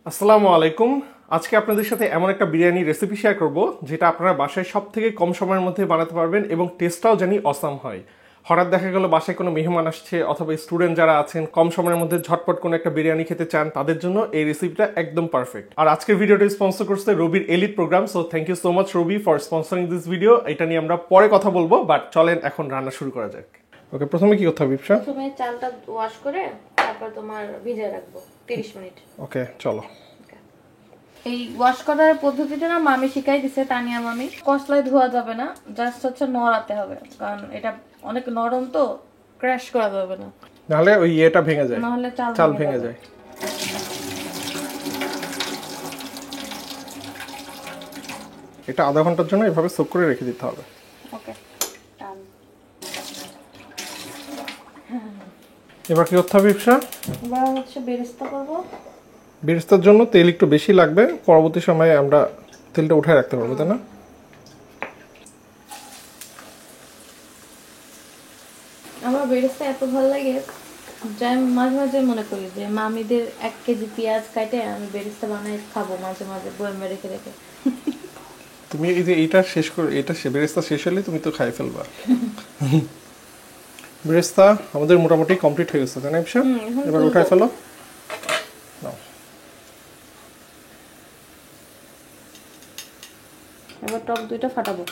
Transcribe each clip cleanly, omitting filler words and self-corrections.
আসসালামু আলাইকুম। আজকে আপনাদের সাথে এমন একটা বিরিয়ানি রেসিপি শেয়ার করব যেটা আপনারা বাসায় সব থেকে কম সময়ের মধ্যে বানাতে পারবেন এবং টেস্টটাও জানি অসাম হয়। হঠাৎ দেখা গেল বাসায় কোনো মেহমান আসছে অথবা স্টুডেন্ট যারা আছেন কম সময়ের মধ্যে ঝটপট কোনো একটা বিরিয়ানি খেতে চান, তাদের জন্য এই রেসিপিটা একদম পারফেক্ট। আর আজকের ভিডিওটা স্পন্সর করছে রবির elite program. So thank you so much Robi for sponsoring this video. এটা নিয়ে আমরা পরে কথা বলবো, বাট চলেন এখন রান্না শুরু করা যাক। ওকে, প্রথমে কি করতে হবে ইপসা? প্রথমে চালটা ওয়াশ করে তারপর তোমার ভিজিয়ে রাখবো 30 মিনিট। ওকে চলো। এই ওয়াশ করার পদ্ধতিটা না মামি শিখাই দিছে, তানিয়া মামি। কসলায় ধোয়া যাবে না, জাস্ট হচ্ছে নড়াতে হবে, কারণ এটা অনেক নরম তো, ক্র্যাশ করা যাবে না, নাহলে ওই ইয়েটা ভেঙে যায়, নাহলে চাল ভেঙে যায়। এটা আধা ঘন্টার জন্য এভাবে সোক করে রেখে দিতে হবে। ওকে, এবার কি করতে হবে ইপসা? এবার হচ্ছে বেরেস্তা করব। বেরেস্তার জন্য তেল একটু বেশি লাগবে, পরবর্তী সময়ে আমরা তেলটা উঠায় রাখতে পারবো, তাই না? আমার বেরেস্তা এত ভালো লাগে যে আমি মাঝে মাঝে মনে করি যে মামিদের 1 কেজি পেঁয়াজ কাটে আমি বেরেস্তা বানাই খাবো মাঝে মাঝে বয়ামে রেখে রেখে। তুমি এই যে এইটা শেষ করে, এটা বেরেস্তা শেষ হলে তুমি তো খাই ফেলবা। বেরেস্তা আমাদের মোটামুটি কমপ্লিট হয়ে গেছে, তাই না ইপসা? এবার উঠায় ফেলো। এবার টক দুইটা ফাটাবো।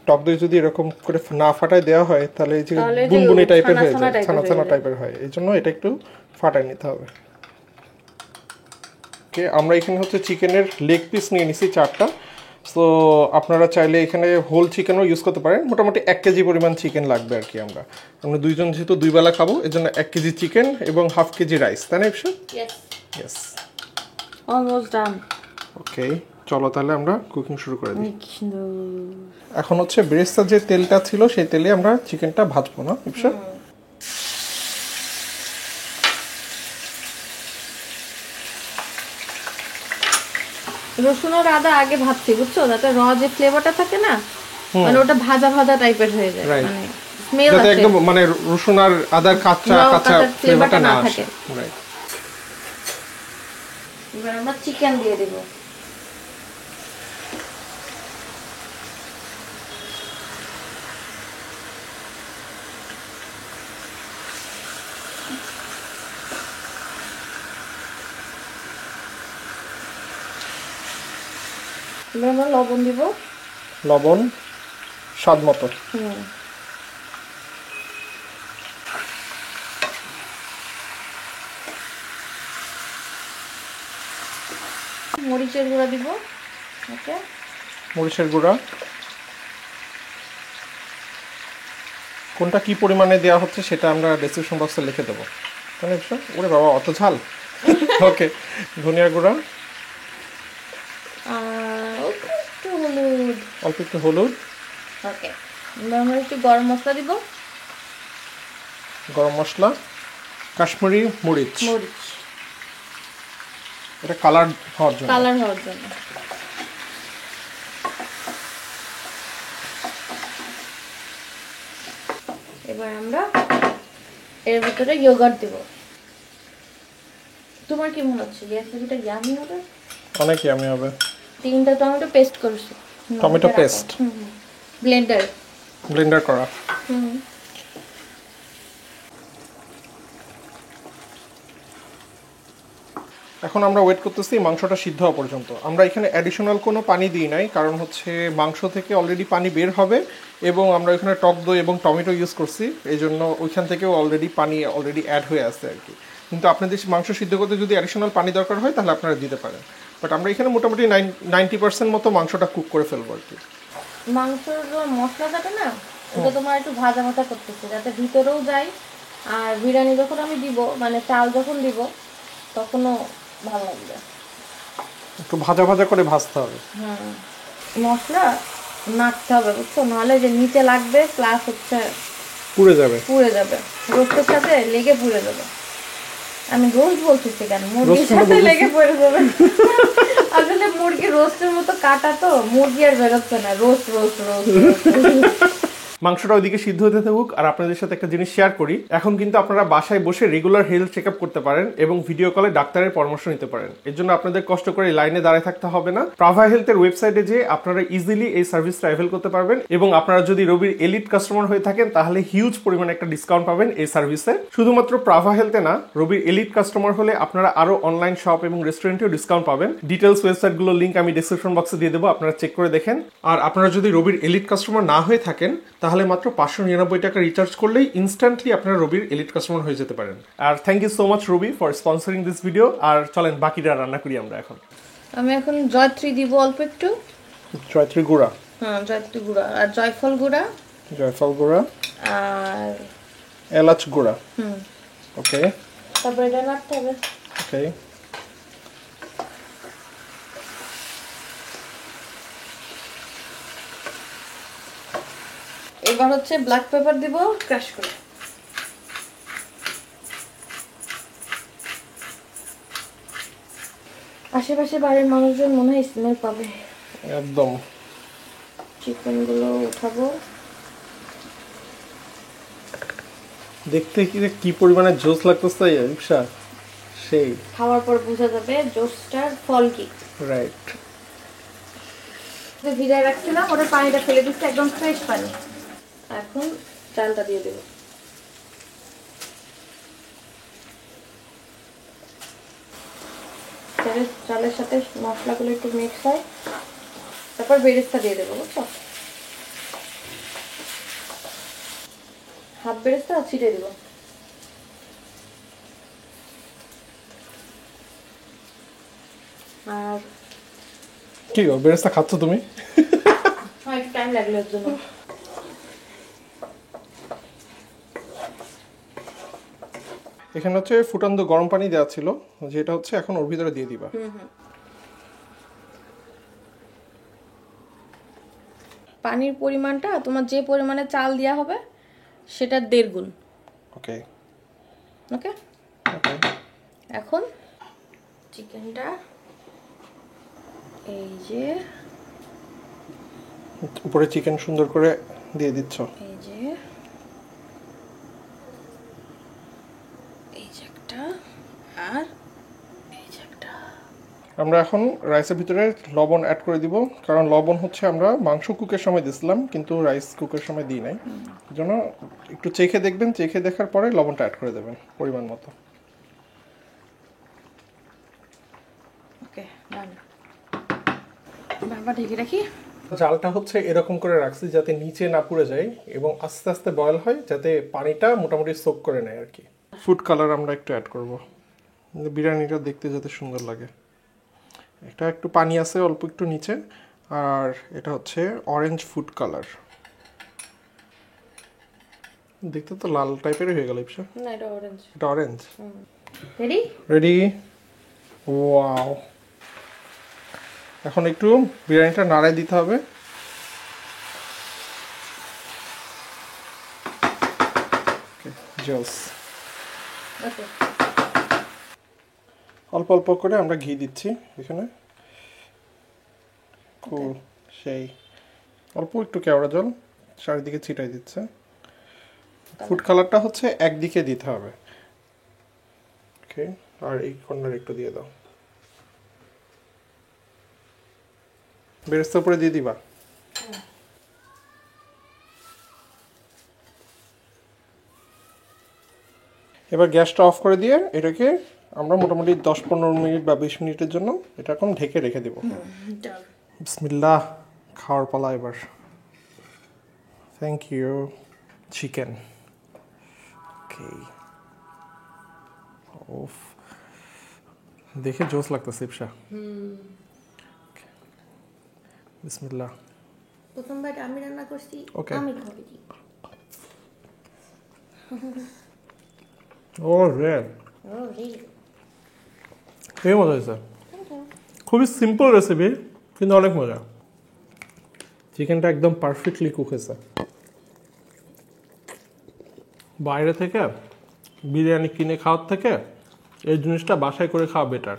টক দই যদি এরকম করে না ফাটায় দেওয়া হয় তাহলে এই যে বুনবুনি টাইপের হয়ে যায়, ছানা ছানা টাইপের হয়, এই জন্য এটা একটু ফাটায় নিতে হবে। ওকে, আমরা এখানে হচ্ছে চিকেনের লেগ পিস নিয়ে নিছি 4টা। সো আপনারা চাইলে এখানে হোল চিকেনও ইউজ করতে পারেন। মোটামুটি 1 কেজি পরিমাণ চিকেন লাগবে আর কি। আমরা দুইজন যেহেতু 2 বেলা খাবো, এর জন্য 1 কেজি চিকেন এবং হাফ কেজি রাইস, তাই না ইপসা? Yes, almost done. ওকে চলো তাহলে আমরা কুকিং শুরু করে দিই। এখন হচ্ছে বেরেস্তার যে তেলটা ছিল সেই তেলে আমরা চিকেনটা ভাজবো, না ইপসা? রসুন আর আদা আগে ভাজছি, বুঝছো, যাতে র যে ফ্লেভারটা থাকে না, মানে ওটা ভাজা ভাজা টাইপের হয়ে যায়, মানে স্মেল যাতে আসে, একদম মানে রসুন আর আদার কাঁচা কাঁচা ফ্লেভারটা না আসে। রাইট। এবার আমরা চিকেন দিয়ে দেব। এবার আমরা লবণ দিব, লবণ স্বাদ মতো। মরিচের গুঁড়া দিব। ওকে, মরিচের গুঁড়া কোনটা কি পরিমাণে দেওয়া হচ্ছে সেটা আমরা ডেসক্রিপশন বক্সে লিখে দেবো, তাই না ইপসা? ওরে বাবা, অত ঝাল। ওকে, ধনিয়া গুঁড়া, একটু হলুদ, অল্প একটু হলুদ। ওকে, আমরা একটু গরম মশলা দিব, গরম মশলা, কাশ্মীরি মরিচ, মরিচ, এটা কালার হওয়ার জন্য। কালার হওয়ার জন্য। এবার আমরা এর ভিতরে ইয়োগার্ট দিব। তোমার কি মনে হচ্ছে রেসিপিটা ইয়ামি হবে? অনেক ইয়ামি হবে। 3টা টমেটো পেস্ট করছি, টমেটো পেস্ট ব্লেন্ডার করা। এখন আমরা ওয়েট করতেছি মাংসটা সিদ্ধ হওয়া পর্যন্ত। আমরা এখানে অ্যাডিশনাল কোনো পানি দিই নাই, কারণ হচ্ছে মাংস থেকে অলরেডি পানি বের হবে এবং আমরা এখানে টক দই এবং টমেটো ইউজ করছি, এই জন্য ওইখান থেকেও পানি অ্যাড হয়ে আসছে আর কি। কিন্তু আপনাদের মাংস সিদ্ধ করতে যদি অ্যাডিশনাল পানি দরকার হয় তাহলে আপনারা দিতে পারেন, বাট আমরা এখানে মোটামুটি 90% মতো মাংসটা কুক করে ফেলবো আর কি। মাংসের মশলাটাকে না ওটা তোমার একটু ভাজা ভাজা করতেছে যাতে ভিতরেও যায়, আর বিরিয়ানি যখন আমি দিব, মানে চাল যখন দিব তখনও ভালো লাগবে। একটু ভাজা ভাজা করে ভাজতে হবে। মশলা নাড়তে হবে, বুঝছো, নাহলে যে নিচে লাগবে প্লাস হচ্ছে পুড়ে যাবে, রোস্টের সাথে লেগে পুড়ে যাবে। আমি রোস্ট বলতেছি কেন, মুরগির সাথে লেগে পড়ে যাবে। আসলে মুরগি রোস্টের মতো কাটা তো, মুরগি আর বেরোচ্ছে না, রোস্ট রোস্ট রোস্ট। মাংসটা ওইদিকে সিদ্ধ হতে থাকুক, আর আপনাদের সাথে একটা জিনিস শেয়ার করি। এখন কিন্তু আপনারা বাসায় বসে রেগুলার হেলথ চেক আপ করতে পারেন এবং ভিডিও কলে ডাক্তারের পরামর্শ নিতে পারেন। এর জন্য আপনাদের কষ্ট করে লাইনে দাঁড়ায় থাকতে হবে না। প্রাভা হেলথের ওয়েবসাইটে যে আপনারা ইজিলি এই সার্ভিসটা অ্যাভেল করতে পারবেন, এবং আপনারা যদি রবির এলিট কাস্টমার হয়ে থাকেন তাহলে হিউজ পরিমাণে একটা ডিসকাউন্ট পাবেন এই সার্ভিসে। শুধুমাত্র প্রাভা হেলথে না, রবির এলিট কাস্টমার হলে আপনারা আরো অনলাইন শপ এবং রেস্টুরেন্টেও ডিসকাউন্ট পাবেন। ডিটেলস ওয়েবসাইটগুলোর লিংক আমি ডেসক্রিপশন বক্সে দিয়ে দেবো, আপনারা চেক করে দেখেন। আর আপনারা যদি রবির এলিট কাস্টমার না হয়ে থাকেন তাহলে মাত্র 599 টাকা রিচার্জ করলেই ইনস্ট্যান্টলি আপনারা রবির এলিট কাস্টমার হয়ে যেতে পারেন। আর thank you so much Robi for sponsoring this video. আর চলেন বাকিটা রান্না করি আমরা এখন। আমি এখন জয়ত্রী দিব অল্প একটু। জয়ত্রী গুঁড়া, হ্যাঁ জয়ত্রী গুঁড়া, আর জয়ফল গুঁড়া, জয়ফল গুঁড়া, আর এলাচ গুঁড়া। ওকে, তারপরে এটা নাড়তে হবে। ওকে, এবার হচ্ছে ব্ল্যাক পেপার দিব ক্রাশ করে। আশেপাশে বাড়ির মানুষজন মনে হয় স্মেল পাবে একদম। চিকেন গুলো উঠাবো। দেখতে কি পরিমাণে জোস লাগতেছে ইপসা, সেই খাওয়ার পর বোঝা যাবে জোসটার ফল কি। রাইট। ভিজায় রাখছিলাম, ওটা পানিটা ফেলে দিচ্ছি, একদম ফ্রেশ পানি। এখন চালটা দিয়ে দেবো। চালের সাথে মশলাগুলো একটু মিক্স হয়, তারপর বেরেস্তা দিয়ে দেবো, বুঝছো? হাফ বেরেস্তা ছিটে দেবো। আর কি গো বেরেস্তা খাচ্ছ তুমি? হ্যাঁ, একটু টাইম লাগলো এর জন্য। এখানে হচ্ছে ফুটান্ত গরম পানি দেওয়া ছিল, যেটা হচ্ছে এখন ওর ভিতরে দিয়ে দিবা। পানির পরিমাণটা তোমার যে পরিমাণে চাল দেওয়া হবে সেটার 1.5 গুণ। ওকে ওকে, এখন চিকেনটা এই যে উপরে চিকেন সুন্দর করে দিয়ে দিচ্ছ। এই যে একটা, আর এই যে একটা। আমরা এখন রাইসের ভিতরে লবণ অ্যাড করে দিব, কারণ লবণ হচ্ছে আমরা মাংস কুকের সময় দিছিলাম কিন্তু রাইস কুকের সময় দিই নাই। এই জন্য একটু চেখে দেখবেন, চেখে দেখার পরে লবণটা অ্যাড করে দেবেন পরিমাণ মতো। ওকে, ডান। বাবা ঢেকে রাখি। জালটা হচ্ছে এরকম করে রাখছি যাতে নিচে না পুড়ে যায় এবং আস্তে আস্তে বয়েল হয়, যাতে পানিটা মোটামুটি সোক করে নেয় আর কি। ফুড কালার আমরা একটু অ্যাড করব, বিরিয়ানিটা দেখতে যাতে সুন্দর লাগে। এটা একটু পানি আছে অল্প একটু নিচে, আর এটা হচ্ছে অরেঞ্জ ফুড কালার। দেখতে তো লাল টাইপের হয়ে গেল ইপসা। না, এটা অরেঞ্জ। এটা অরেঞ্জ। রেডি? রেডি। ওয়াও, এখন একটু বিরিয়ানিটা নাড়াই দিতে হবে। জোস। ওকে, অল্প অল্প করে আমরা ঘি দিচ্ছি এখানে। খুব সেই অল্প একটু কেওড়া জল চারিদিকে ছিটাই দিচ্ছে। ফুড কালারটা হচ্ছে একদিকে দিতে হবে। ওকে, আর এই কর্নার একটু দিয়ে দাও। বেরেস্তা উপরে দিয়ে দিবা। এবার গ্যাসটা অফ করে দিয়ে এটাকে আমরা মোটামুটি 10-15 মিনিট বা 20 মিনিটের জন্য এটা এখন ঢেকে রেখে দেব। বিসমিল্লাহ, খাওয়ার পালা এবার। Thank you. চিকেন। ওকে, ওফ, দেখে জোস লাগতেছে ইপসা। বিসমিল্লাহ। প্রথমবার আমি রান্না করছি, Okay. আমি খাবি। ও রে, ও রে, এই মজা হয়েছে। খুবই সিম্পল রেসিপি কিন্তু অনেক মজা। চিকেনটা একদম পারফেক্টলি কুক হয়েছে। বাইরে থেকে বিরিয়ানি কিনে খাওয়ার থেকে এই জিনিসটা বাসায় করে খাওয়া বেটার।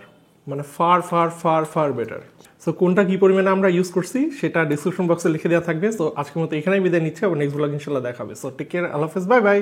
মানে far far far far better. So কোনটা কি পরিমাণে আমরা ইউজ করছি সেটা ডিসক্রিপশন বক্সে লিখে দেওয়া থাকবে। সো আজকের মতো এখানেই বিদায় নিচ্ছি, আবার নেক্সট ব্লগ ইনশাল্লাহ দেখাবে। সো টেক কেয়ার, আল্লাহ হাফেজ, বাই বাই।